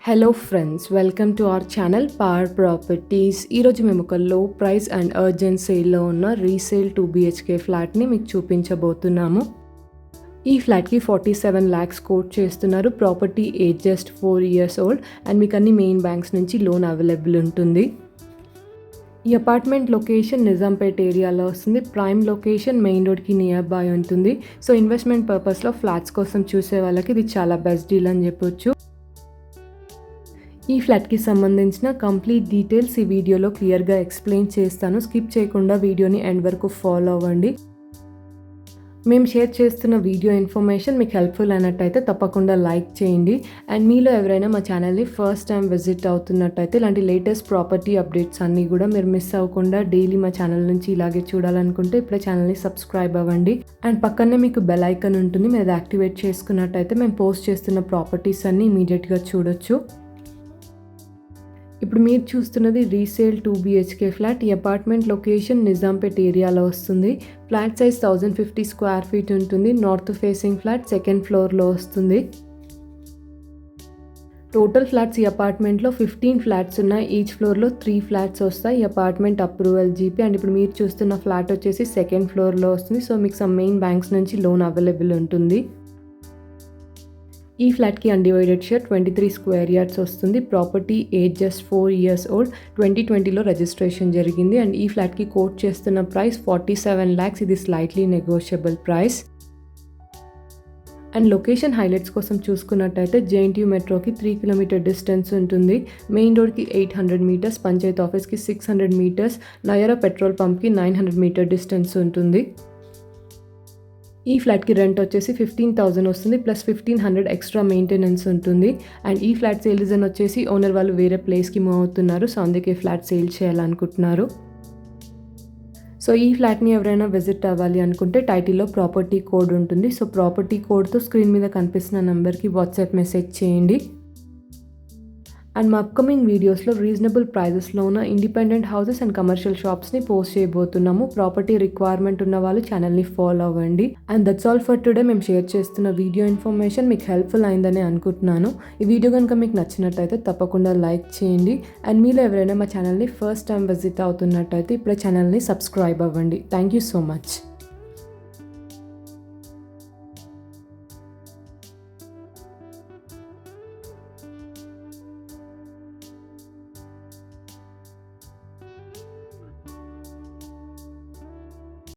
Hello friends, welcome to our channel power properties. ఈరోజు మేము ఒక లో ప్రైస్ అండ్ అర్జెంట్ సేల్లో ఉన్న రీసేల్ 2 BHK ఫ్లాట్ని మీకు చూపించబోతున్నాము. ఈ ఫ్లాట్కి 47 lakhs కోట్ చేస్తున్నారు. Property age just 4 years old and మీకు అన్ని మెయిన్ బ్యాంక్స్ నుంచి లోన్ అవైలబుల్ ఉంటుంది. ఈ అపార్ట్మెంట్ లొకేషన్ నిజాంపేట్ ఏరియాలో వస్తుంది. ప్రైమ్ లొకేషన్, మెయిన్ రోడ్కి నియర్ బై ఉంటుంది. సో ఇన్వెస్ట్మెంట్ పర్పస్లో ఫ్లాట్స్ కోసం చూసే వాళ్ళకి ఇది చాలా బెస్ట్ డీల్ అని చెప్పొచ్చు. ఈ ఫ్లాట్కి సంబంధించిన కంప్లీట్ డీటెయిల్స్ ఈ వీడియోలో క్లియర్గా ఎక్స్ప్లెయిన్ చేస్తాను. స్కిప్ చేయకుండా వీడియోని ఎండ్ వరకు ఫాలో అవ్వండి. మేము షేర్ చేస్తున్న వీడియో ఇన్ఫర్మేషన్ మీకు హెల్ప్ఫుల్ అయినట్టయితే తప్పకుండా లైక్ చేయండి. అండ్ మీలో ఎవరైనా మా ఛానల్ని ఫస్ట్ టైం విజిట్ అవుతున్నట్టయితే ఇలాంటి లేటెస్ట్ ప్రాపర్టీ అప్డేట్స్ అన్నీ కూడా మీరు మిస్ అవ్వకుండా డైలీ మా ఛానల్ నుంచి ఇలాగే చూడాలనుకుంటే ఇప్పుడే ఛానల్ని సబ్స్క్రైబ్ అవ్వండి. అండ్ పక్కనే మీకు బెల్ ఐకాన్ ఉంటుంది, మీరు అది యాక్టివేట్ చేసుకున్నట్టయితే మేము పోస్ట్ చేస్తున్న ప్రాపర్టీస్ అన్నీ ఇమీడియట్గా చూడొచ్చు. ఇప్పుడు మీరు చూస్తున్నది రీసేల్ 2 BHK ఫ్లాట్. ఈ అపార్ట్మెంట్ లొకేషన్ నిజాంపేట్ ఏరియాలో వస్తుంది. ఫ్లాట్ సైజ్ 1050 square feet ఉంటుంది. నార్త్ ఫేసింగ్ ఫ్లాట్, సెకండ్ ఫ్లోర్లో వస్తుంది. టోటల్ ఫ్లాట్స్ ఈ అపార్ట్మెంట్లో 15 ఫ్లాట్స్ ఉన్నాయి. ఈచ్ ఫ్లోర్లో 3 ఫ్లాట్స్ వస్తాయి. ఈ అపార్ట్మెంట్ అప్రూవల్ జీపీ. అండ్ ఇప్పుడు మీరు చూస్తున్న ఫ్లాట్ వచ్చేసి సెకండ్ ఫ్లోర్లో వస్తుంది. సో మీకు సమ్ మెయిన్ బ్యాంక్స్ నుంచి లోన్ అవైలబుల్ ఉంటుంది. ఈ ఫ్లాట్కి అన్డివైడెడ్ షేర్ 23 square yards వస్తుంది. Property age just 4 years old. 2020లో రిజిస్ట్రేషన్ జరిగింది. అండ్ ఈ ఫ్లాట్కి కోట్ చేస్తున్న ప్రైస్ 47 lakhs. ఇది slightly negotiable price. And location highlights కోసం చూసుకున్నట్టయితే JNTU మెట్రోకి 3 km డిస్టెన్స్ ఉంటుంది. మెయిన్ రోడ్కి 800 meters, పంచాయత్ ఆఫీస్కి 600 meters, నయరా పెట్రోల్ పంప్కి 900 meter డిస్టెన్స్ ఉంటుంది. ఈ ఫ్లాట్కి రెంట్ వచ్చేసి 15,000 వస్తుంది, ప్లస్ 1,500 ఎక్స్ట్రా మెయింటెనెన్స్ ఉంటుంది. అండ్ ఈ ఫ్లాట్ సేల్ రీజన్ వచ్చేసి ఓనర్ వాళ్ళు వేరే ప్లేస్కి మూవ్ అవుతున్నారు. సో అందుకే ఫ్లాట్ సేల్ చేయాలనుకుంటున్నారు. సో ఈ ఫ్లాట్ని ఎవరైనా విజిట్ అవ్వాలి అనుకుంటే టైటిల్లో ప్రాపర్టీ కోడ్ ఉంటుంది. సో ప్రాపర్టీ కోడ్తో స్క్రీన్ మీద కనిపిస్తున్న నెంబర్కి వాట్సాప్ మెసేజ్ చేయండి. అండ్ మా అప్కమింగ్ వీడియోస్లో రీజనబుల్ ప్రైజెస్లో ఉన్న ఇండిపెండెంట్ హౌసెస్ అండ్ కమర్షియల్ షాప్స్ని పోస్ట్ చేయబోతున్నాము. ప్రాపర్టీ రిక్వైర్మెంట్ ఉన్న వాళ్ళు ఛానల్ని ఫాలో అవ్వండి. And that's all for today. మేము షేర్ చేస్తున్న వీడియో ఇన్ఫర్మేషన్ మీకు హెల్ప్ఫుల్ అయిందని అనుకుంటున్నాను. ఈ వీడియో కనుక మీకు నచ్చినట్టయితే తప్పకుండా లైక్ చేయండి. అండ్ మీలో ఎవరైనా మా ఛానల్ని ఫస్ట్ టైం విజిట్ అవుతున్నట్టయితే ఇప్పుడే ఛానల్ని సబ్స్క్రైబ్ అవ్వండి. Thank you so much.